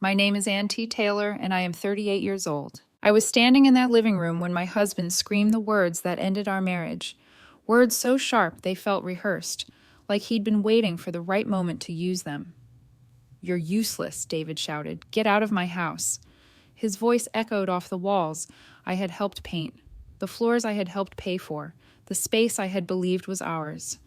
My name is Ann T. Taylor, and I am 38 years old. I was standing in that living room when my husband screamed the words that ended our marriage. Words so sharp they felt rehearsed, like he'd been waiting for the right moment to use them. "You're useless," David shouted. "Get out of my house." His voice echoed off the walls I had helped paint, the floors I had helped pay for, the space I had believed was ours.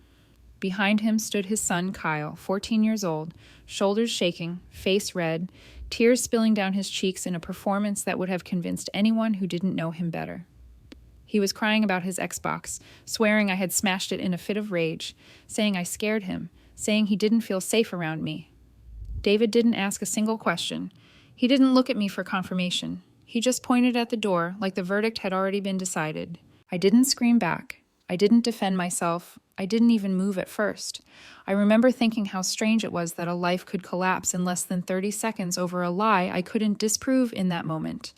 Behind him stood his son, Kyle, 14 years old, shoulders shaking, face red, tears spilling down his cheeks in a performance that would have convinced anyone who didn't know him better. He was crying about his Xbox, swearing I had smashed it in a fit of rage, saying I scared him, saying he didn't feel safe around me. David didn't ask a single question. He didn't look at me for confirmation. He just pointed at the door like the verdict had already been decided. I didn't scream back. I didn't defend myself. I didn't even move at first. I remember thinking how strange it was that a life could collapse in less than 30 seconds over a lie I couldn't disprove in that moment.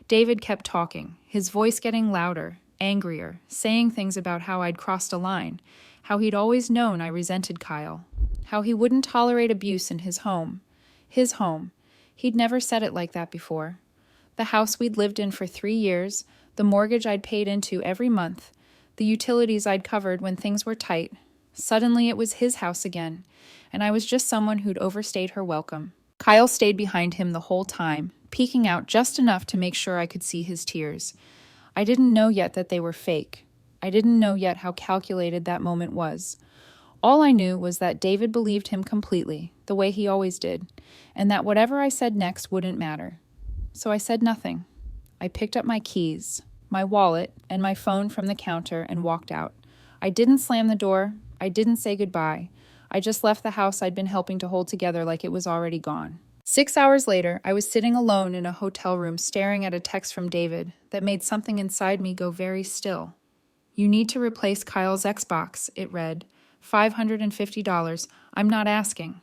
David kept talking, his voice getting louder, angrier, saying things about how I'd crossed a line, how he'd always known I resented Kyle, how he wouldn't tolerate abuse in his home. His home. He'd never said it like that before. The house we'd lived in for 3 years, the mortgage I'd paid into every month, the utilities I'd covered when things were tight. Suddenly it was his house again, and I was just someone who'd overstayed her welcome. Kyle stayed behind him the whole time, peeking out just enough to make sure I could see his tears. I didn't know yet that they were fake. I didn't know yet how calculated that moment was. All I knew was that David believed him completely, the way he always did, and that whatever I said next wouldn't matter. So I said nothing. I picked up my keys, my wallet, and my phone from the counter and walked out. I didn't slam the door. I didn't say goodbye. I just left the house I'd been helping to hold together like it was already gone. 6 hours later, I was sitting alone in a hotel room staring at a text from David that made something inside me go very still. "You need to replace Kyle's Xbox," it read. $550. I'm not asking.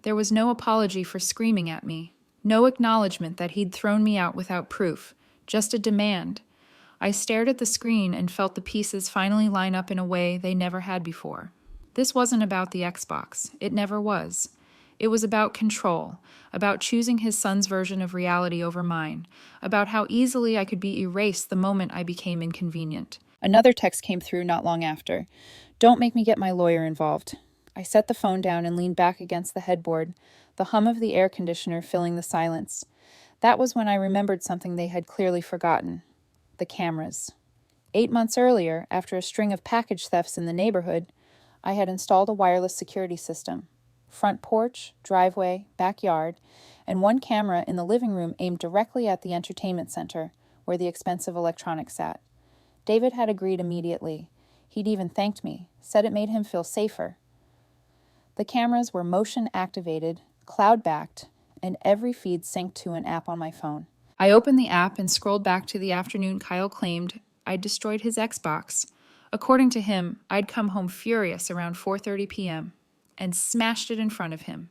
There was no apology for screaming at me. No acknowledgement that he'd thrown me out without proof. Just a demand. I stared at the screen and felt the pieces finally line up in a way they never had before. This wasn't about the Xbox. It never was. It was about control, about choosing his son's version of reality over mine, about how easily I could be erased the moment I became inconvenient. Another text came through not long after. "Don't make me get my lawyer involved." I set the phone down and leaned back against the headboard, the hum of the air conditioner filling the silence. That was when I remembered something they had clearly forgotten. The cameras. 8 months earlier, after a string of package thefts in the neighborhood, I had installed a wireless security system. Front porch, driveway, backyard, and one camera in the living room aimed directly at the entertainment center, where the expensive electronics sat. David had agreed immediately. He'd even thanked me, said it made him feel safer. The cameras were motion-activated, cloud-backed, and every feed synced to an app on my phone. I opened the app and scrolled back to the afternoon Kyle claimed I'd destroyed his Xbox. According to him, I'd come home furious around 4:30 p.m. and smashed it in front of him.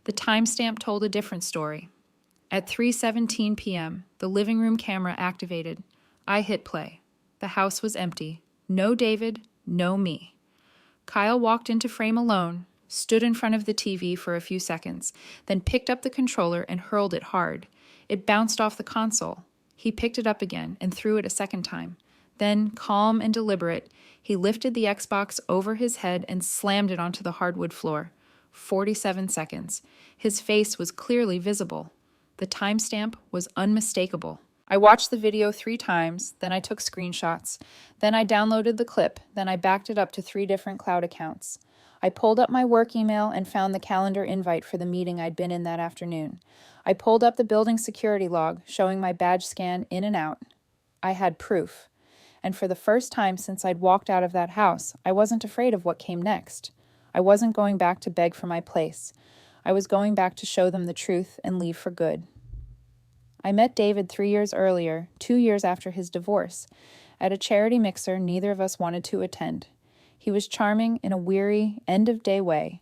The timestamp told a different story. At 3:17 p.m., the living room camera activated. I hit play. The house was empty. No David, no me. Kyle walked into frame alone, stood in front of the TV for a few seconds, then picked up the controller and hurled it hard. It bounced off the console. He picked it up again and threw it a second time. Then, calm and deliberate, he lifted the Xbox over his head and slammed it onto the hardwood floor. 47 seconds. His face was clearly visible. The timestamp was unmistakable. I watched the video 3 times, then I took screenshots, then I downloaded the clip, then I backed it up to 3 different cloud accounts. I pulled up my work email and found the calendar invite for the meeting I'd been in that afternoon. I pulled up the building security log, showing my badge scan in and out. I had proof. And for the first time since I'd walked out of that house, I wasn't afraid of what came next. I wasn't going back to beg for my place. I was going back to show them the truth and leave for good. I met David 3 years earlier, 2 years after his divorce, at a charity mixer neither of us wanted to attend. He was charming in a weary, end-of-day way,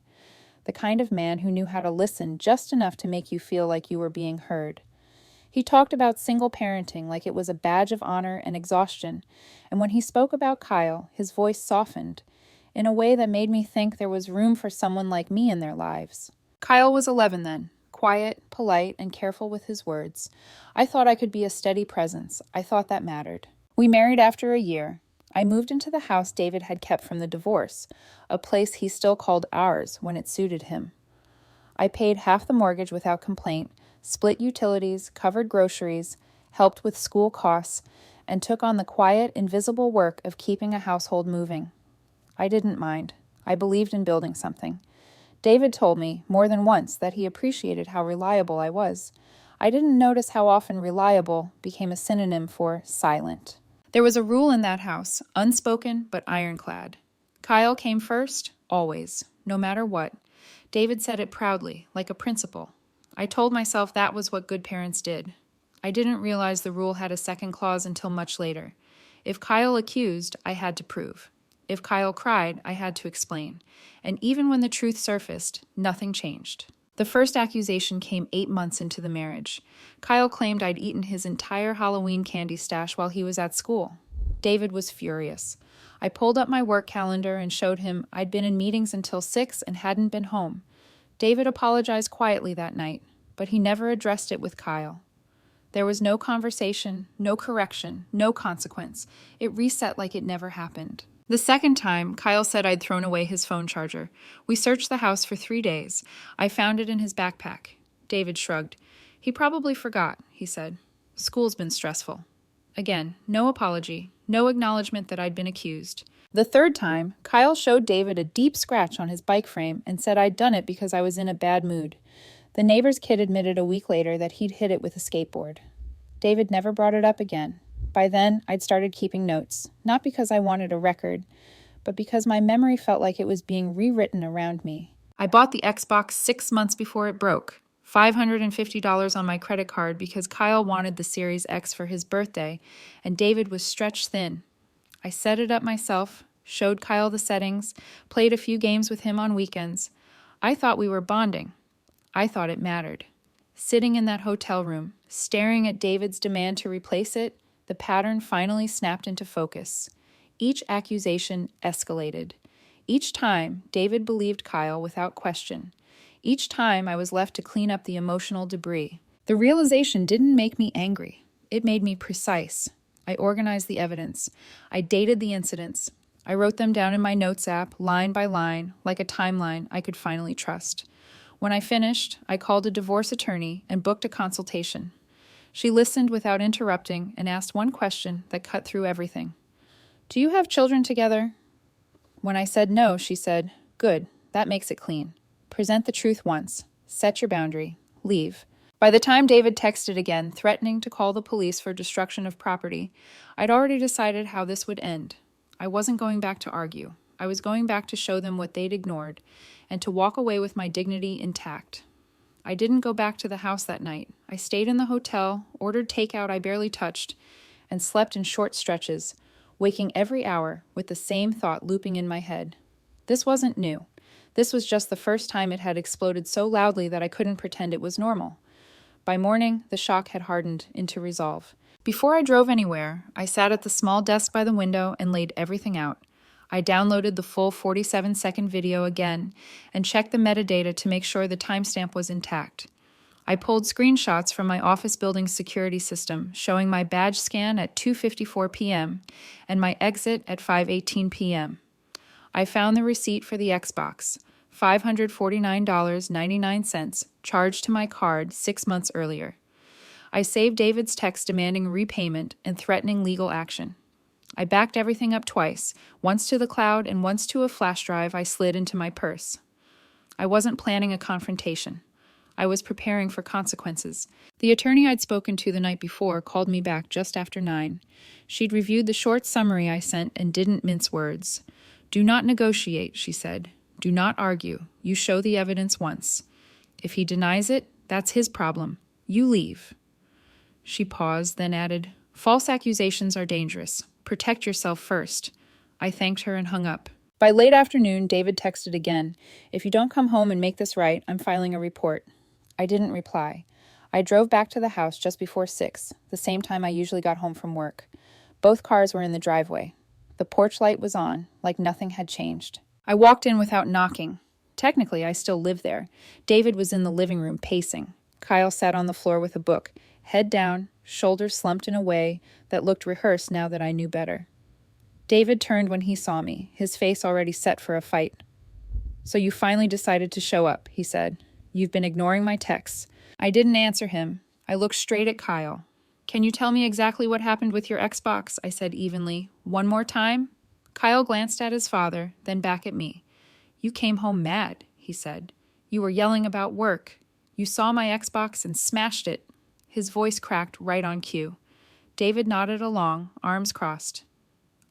the kind of man who knew how to listen just enough to make you feel like you were being heard. He talked about single parenting like it was a badge of honor and exhaustion, and when he spoke about Kyle, his voice softened, in a way that made me think there was room for someone like me in their lives. Kyle was 11 then, quiet, polite and careful with his words. I thought I could be a steady presence. I thought that mattered. We married after a year. I moved into the house David had kept from the divorce, a place he still called ours when it suited him. I paid half the mortgage without complaint, split utilities, covered groceries, helped with school costs, and took on the quiet, invisible work of keeping a household moving. I didn't mind. I believed in building something. David told me more than once that he appreciated how reliable I was. I didn't notice how often reliable became a synonym for silent. There was a rule in that house, unspoken but ironclad. Kyle came first, always, no matter what. David said it proudly, like a principle. I told myself that was what good parents did. I didn't realize the rule had a second clause until much later. If Kyle accused, I had to prove. If Kyle cried, I had to explain. And even when the truth surfaced, nothing changed. The first accusation came 8 months into the marriage. Kyle claimed I'd eaten his entire Halloween candy stash while he was at school. David was furious. I pulled up my work calendar and showed him I'd been in meetings until 6 and hadn't been home. David apologized quietly that night, but he never addressed it with Kyle. There was no conversation, no correction, no consequence. It reset like it never happened. The second time, Kyle said I'd thrown away his phone charger. We searched the house for 3 days. I found it in his backpack. David shrugged. He probably forgot, he said. School's been stressful. Again, no apology, no acknowledgement that I'd been accused. The third time, Kyle showed David a deep scratch on his bike frame and said I'd done it because I was in a bad mood. The neighbor's kid admitted a week later that he'd hit it with a skateboard. David never brought it up again. By then, I'd started keeping notes, not because I wanted a record, but because my memory felt like it was being rewritten around me. I bought the Xbox 6 months before it broke, $550 on my credit card because Kyle wanted the Series X for his birthday, and David was stretched thin. I set it up myself, showed Kyle the settings, played a few games with him on weekends. I thought we were bonding. I thought it mattered. Sitting in that hotel room, staring at David's demand to replace it, the pattern finally snapped into focus. Each accusation escalated. Each time, David believed Kyle without question. Each time, I was left to clean up the emotional debris. The realization didn't make me angry. It made me precise. I organized the evidence. I dated the incidents. I wrote them down in my notes app, line by line, like a timeline I could finally trust. When I finished, I called a divorce attorney and booked a consultation. She listened without interrupting and asked one question that cut through everything. Do you have children together? When I said no, she said, Good, that makes it clean. Present the truth once. Set your boundary. Leave. By the time David texted again, threatening to call the police for destruction of property, I'd already decided how this would end. I wasn't going back to argue. I was going back to show them what they'd ignored and to walk away with my dignity intact. I didn't go back to the house that night. I stayed in the hotel, ordered takeout I barely touched, and slept in short stretches, waking every hour with the same thought looping in my head. This wasn't new. This was just the first time it had exploded so loudly that I couldn't pretend it was normal. By morning, the shock had hardened into resolve. Before I drove anywhere, I sat at the small desk by the window and laid everything out. I downloaded the full 47-second video again and checked the metadata to make sure the timestamp was intact. I pulled screenshots from my office building's security system showing my badge scan at 2:54 p.m. and my exit at 5:18 p.m. I found the receipt for the Xbox, $549.99, charged to my card 6 months earlier. I saved David's text demanding repayment and threatening legal action. I backed everything up twice, once to the cloud and once to a flash drive I slid into my purse. I wasn't planning a confrontation. I was preparing for consequences. The attorney I'd spoken to the night before called me back just after 9. She'd reviewed the short summary I sent and didn't mince words. Do not negotiate, she said. Do not argue. You show the evidence once. If he denies it, that's his problem. You leave. She paused, then added, False accusations are dangerous. Protect yourself first. I thanked her and hung up. By late afternoon, David texted again. If you don't come home and make this right, I'm filing a report. I didn't reply. I drove back to the house just before 6, the same time I usually got home from work. Both cars were in the driveway. The porch light was on, like nothing had changed. I walked in without knocking. Technically, I still lived there. David was in the living room pacing. Kyle sat on the floor with a book, head down, shoulders slumped in a way that looked rehearsed now that I knew better. David turned when he saw me, his face already set for a fight. "So you finally decided to show up," he said. "You've been ignoring my texts." I didn't answer him. I looked straight at Kyle. "Can you tell me exactly what happened with your Xbox?" I said evenly. "One more time?" Kyle glanced at his father, then back at me. "You came home mad," he said. "You were yelling about work. You saw my Xbox and smashed it." His voice cracked right on cue. David nodded along, arms crossed.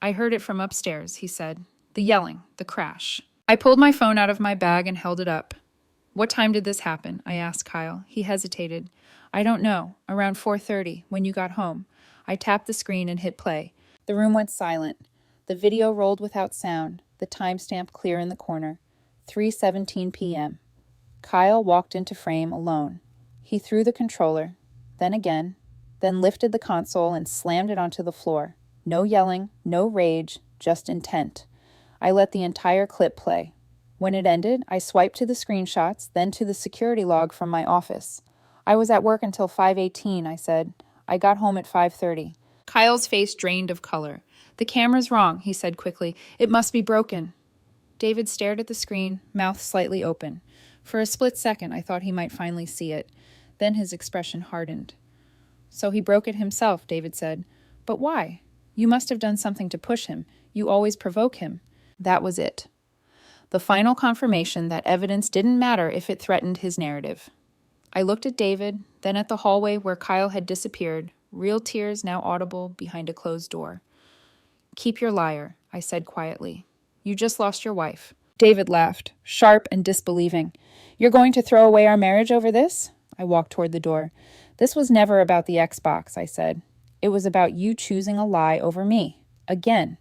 "I heard it from upstairs," he said. "The yelling, the crash." I pulled my phone out of my bag and held it up. "What time did this happen?" I asked Kyle. He hesitated. "I don't know. Around 4:30, when you got home." I tapped the screen and hit play. The room went silent. The video rolled without sound, the timestamp clear in the corner. 3:17 p.m. Kyle walked into frame alone. He threw the controller, then again, then lifted the console and slammed it onto the floor. No yelling, no rage, just intent. I let the entire clip play. When it ended, I swiped to the screenshots, then to the security log from my office. "I was at work until 5:18, I said. "I got home at 5:30. Kyle's face drained of color. "The camera's wrong," he said quickly. "It must be broken." David stared at the screen, mouth slightly open. For a split second, I thought he might finally see it. Then his expression hardened. "So he broke it himself," David said. "But why? You must have done something to push him. You always provoke him." That was it. The final confirmation that evidence didn't matter if it threatened his narrative. I looked at David, then at the hallway where Kyle had disappeared, real tears now audible behind a closed door. "Keep your liar," I said quietly. "You just lost your wife." David laughed, sharp and disbelieving. "You're going to throw away our marriage over this?" I walked toward the door. "This was never about the Xbox," I said. "It was about you choosing a lie over me. Again."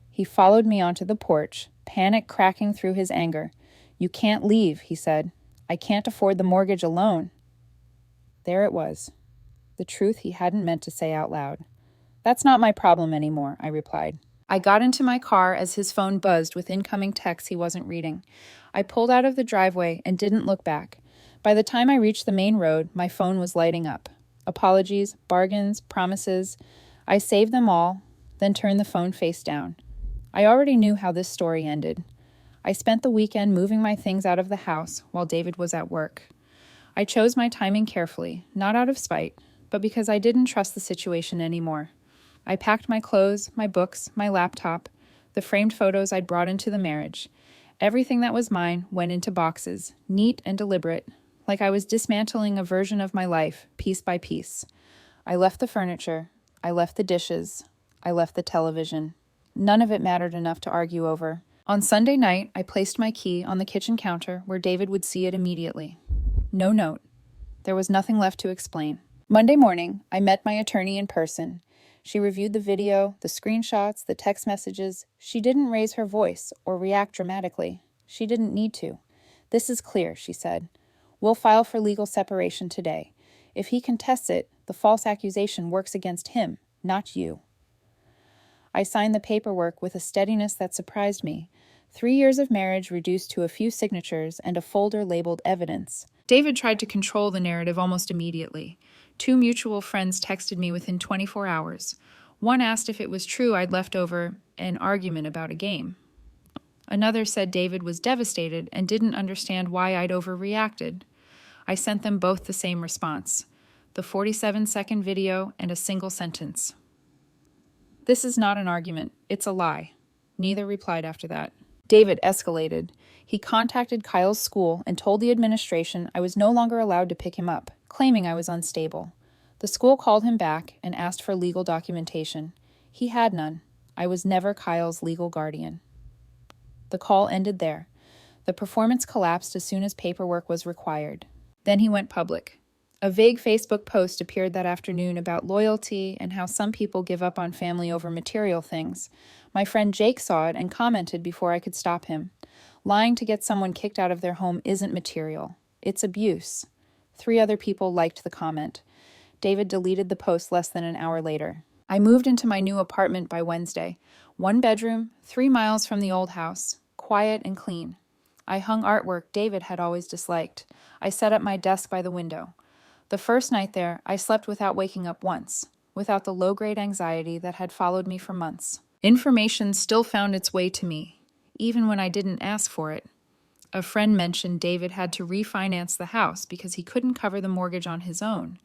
He followed me onto the porch, panic cracking through his anger. "You can't leave," he said. "I can't afford the mortgage alone." There it was. The truth he hadn't meant to say out loud. "That's not my problem anymore," I replied. I got into my car as his phone buzzed with incoming texts he wasn't reading. I pulled out of the driveway and didn't look back. By the time I reached the main road, my phone was lighting up. Apologies, bargains, promises. I saved them all, then turned the phone face down. I already knew how this story ended. I spent the weekend moving my things out of the house while David was at work. I chose my timing carefully, not out of spite, but because I didn't trust the situation anymore. I packed my clothes, my books, my laptop, the framed photos I'd brought into the marriage. Everything that was mine went into boxes, neat and deliberate, like I was dismantling a version of my life, piece by piece. I left the furniture, I left the dishes, I left the television. None of it mattered enough to argue over. On Sunday night, I placed my key on the kitchen counter where David would see it immediately. No note. There was nothing left to explain. Monday morning, I met my attorney in person. She reviewed the video, the screenshots, the text messages. She didn't raise her voice or react dramatically. She didn't need to. "This is clear," she said. "We'll file for legal separation today. If he contests it, the false accusation works against him, not you." I signed the paperwork with a steadiness that surprised me. 3 years of marriage reduced to a few signatures and a folder labeled evidence. David tried to control the narrative almost immediately. 2 mutual friends texted me within 24 hours. One asked if it was true I'd left over an argument about a game. Another said David was devastated and didn't understand why I'd overreacted. I sent them both the same response, the 47-second video and a single sentence. "This is not an argument. It's a lie." Neither replied after that. David escalated. He contacted Kyle's school and told the administration I was no longer allowed to pick him up, claiming I was unstable. The school called him back and asked for legal documentation. He had none. I was never Kyle's legal guardian. The call ended there. The performance collapsed as soon as paperwork was required. Then he went public. A vague Facebook post appeared that afternoon about loyalty and how some people give up on family over material things. My friend Jake saw it and commented before I could stop him. Lying to get someone kicked out of their home isn't material. It's abuse. 3 other people liked the comment. David deleted the post less than an hour later. I moved into my new apartment by Wednesday. 1 bedroom, 3 miles from the old house. Quiet and clean. I hung artwork David had always disliked. I set up my desk by the window. The first night there, I slept without waking up once, without the low-grade anxiety that had followed me for months. Information still found its way to me, even when I didn't ask for it. A friend mentioned David had to refinance the house because he couldn't cover the mortgage on his own.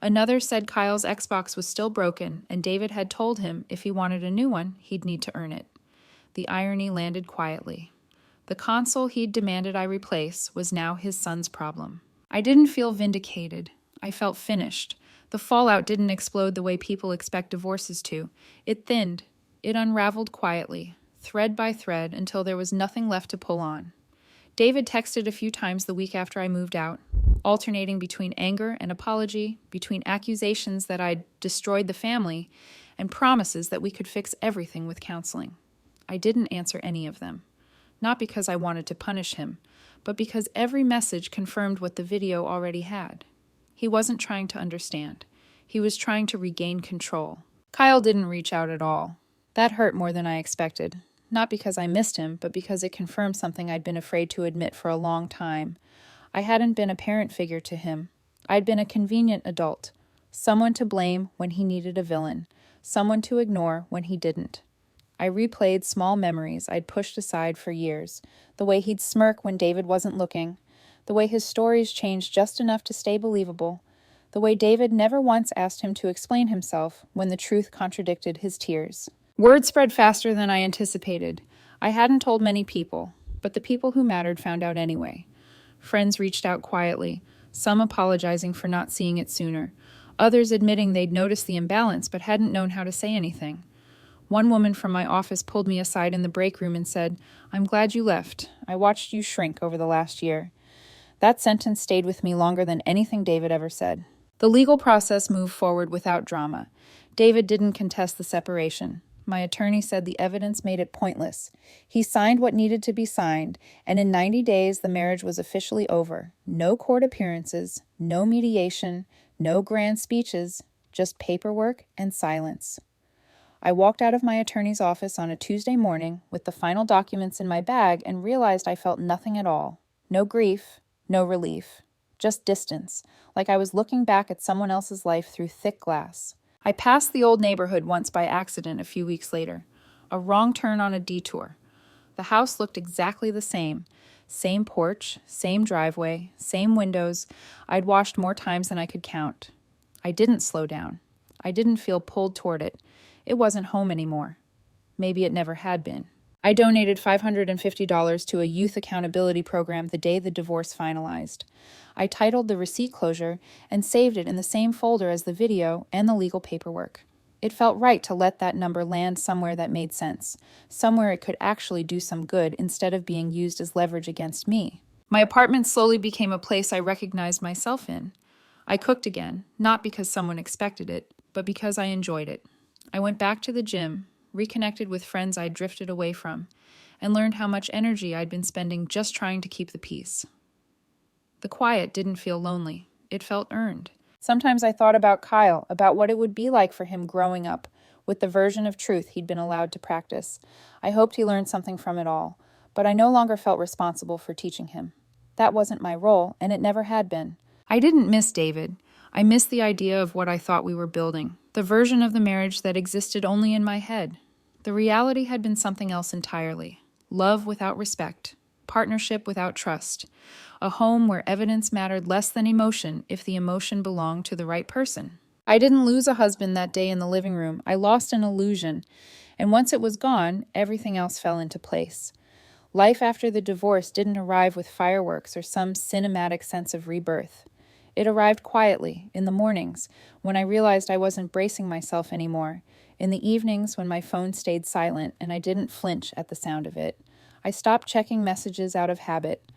Another said Kyle's Xbox was still broken, and David had told him if he wanted a new one, he'd need to earn it. The irony landed quietly. The console he'd demanded I replace was now his son's problem. I didn't feel vindicated. I felt finished. The fallout didn't explode the way people expect divorces to. It thinned. It unraveled quietly, thread by thread, until there was nothing left to pull on. David texted a few times the week after I moved out, alternating between anger and apology, between accusations that I'd destroyed the family, and promises that we could fix everything with counseling. I didn't answer any of them. Not because I wanted to punish him, but because every message confirmed what the video already had. He wasn't trying to understand. He was trying to regain control. Kyle didn't reach out at all. That hurt more than I expected. Not because I missed him, but because it confirmed something I'd been afraid to admit for a long time. I hadn't been a parent figure to him. I'd been a convenient adult. Someone to blame when he needed a villain. Someone to ignore when he didn't. I replayed small memories I'd pushed aside for years. The way he'd smirk when David wasn't looking. The way his stories changed just enough to stay believable. The way David never once asked him to explain himself when the truth contradicted his tears. Word spread faster than I anticipated. I hadn't told many people, but the people who mattered found out anyway. Friends reached out quietly, some apologizing for not seeing it sooner, others admitting they'd noticed the imbalance but hadn't known how to say anything. One woman from my office pulled me aside in the break room and said, "I'm glad you left. I watched you shrink over the last year." That sentence stayed with me longer than anything David ever said. The legal process moved forward without drama. David didn't contest the separation. My attorney said the evidence made it pointless. He signed what needed to be signed, and in 90 days the marriage was officially over. No court appearances, no mediation, no grand speeches, just paperwork and silence. I walked out of my attorney's office on a Tuesday morning with the final documents in my bag and realized I felt nothing at all. No grief, no relief. Just distance, like I was looking back at someone else's life through thick glass. I passed the old neighborhood once by accident a few weeks later. A wrong turn on a detour. The house looked exactly the same. Same porch, same driveway, same windows. I'd washed more times than I could count. I didn't slow down. I didn't feel pulled toward it. It wasn't home anymore. Maybe it never had been. I donated $550 to a youth accountability program the day the divorce finalized. I titled the receipt closure and saved it in the same folder as the video and the legal paperwork. It felt right to let that number land somewhere that made sense, somewhere it could actually do some good instead of being used as leverage against me. My apartment slowly became a place I recognized myself in. I cooked again, not because someone expected it, but because I enjoyed it. I went back to the gym, reconnected with friends I'd drifted away from, and learned how much energy I'd been spending just trying to keep the peace. The quiet didn't feel lonely. It felt earned. Sometimes I thought about Kyle, about what it would be like for him growing up, with the version of truth he'd been allowed to practice. I hoped he learned something from it all, but I no longer felt responsible for teaching him. That wasn't my role, and it never had been. I didn't miss David. I missed the idea of what I thought we were building, the version of the marriage that existed only in my head. The reality had been something else entirely. Love without respect. Partnership without trust. A home where evidence mattered less than emotion if the emotion belonged to the right person. I didn't lose a husband that day in the living room. I lost an illusion. And once it was gone, everything else fell into place. Life after the divorce didn't arrive with fireworks or some cinematic sense of rebirth. It arrived quietly, in the mornings, when I realized I wasn't bracing myself anymore, in the evenings when my phone stayed silent and I didn't flinch at the sound of it. I stopped checking messages out of habit.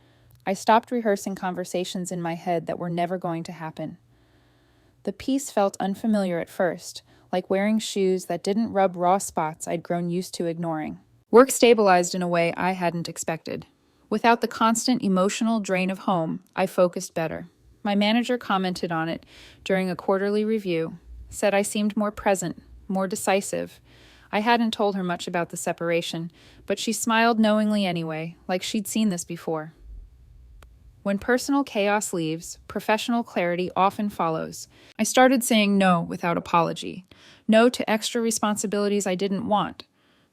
I stopped rehearsing conversations in my head that were never going to happen. The peace felt unfamiliar at first, like wearing shoes that didn't rub raw spots I'd grown used to ignoring. Work stabilized in a way I hadn't expected. Without the constant emotional drain of home, I focused better. My manager commented on it during a quarterly review, said I seemed more present, more decisive. I hadn't told her much about the separation, but she smiled knowingly anyway, like she'd seen this before. When personal chaos leaves, professional clarity often follows. I started saying no without apology. No to extra responsibilities I didn't want.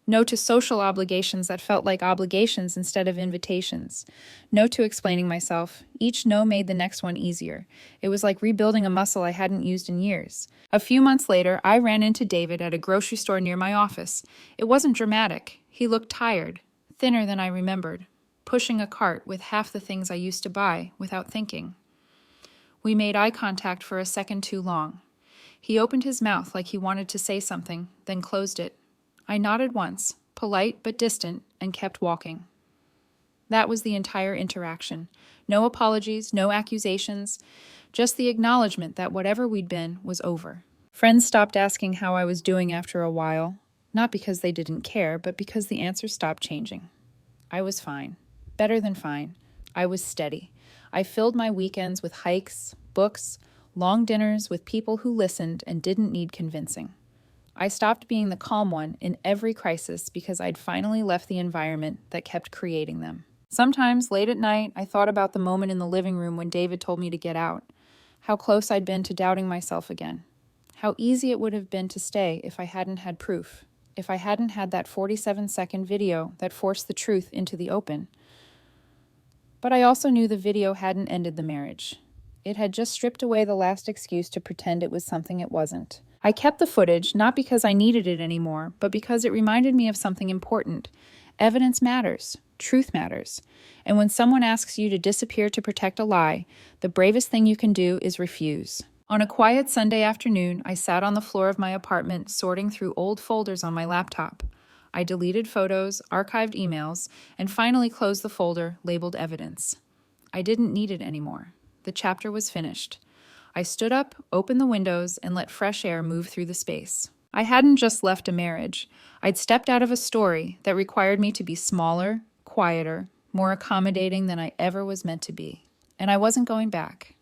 No to social obligations that felt like obligations instead of invitations. No to explaining myself. Each no made the next one easier. It was like rebuilding a muscle I hadn't used in years. A few months later, I ran into David at a grocery store near my office. It wasn't dramatic. He looked tired, thinner than I remembered, pushing a cart with half the things I used to buy without thinking. We made eye contact for a second too long. He opened his mouth like he wanted to say something, then closed it. I nodded once, polite but distant, and kept walking. That was the entire interaction. No apologies, no accusations, just the acknowledgement that whatever we'd been was over. Friends stopped asking how I was doing after a while, not because they didn't care, but because the answers stopped changing. I was fine. Better than fine. I was steady. I filled my weekends with hikes, books, long dinners with people who listened and didn't need convincing. I stopped being the calm one in every crisis because I'd finally left the environment that kept creating them. Sometimes, late at night, I thought about the moment in the living room when David told me to get out, how close I'd been to doubting myself again, how easy it would have been to stay if I hadn't had proof, if I hadn't had that 47-second video that forced the truth into the open. But I also knew the video hadn't ended the marriage. It had just stripped away the last excuse to pretend it was something it wasn't. I kept the footage not because I needed it anymore, but because it reminded me of something important. Evidence matters. Truth matters. And when someone asks you to disappear to protect a lie, the bravest thing you can do is refuse. On a quiet Sunday afternoon, I sat on the floor of my apartment sorting through old folders on my laptop. I deleted photos, archived emails, and finally closed the folder labeled evidence. I didn't need it anymore. The chapter was finished. I stood up, opened the windows, and let fresh air move through the space. I hadn't just left a marriage. I'd stepped out of a story that required me to be smaller, quieter, more accommodating than I ever was meant to be. And I wasn't going back.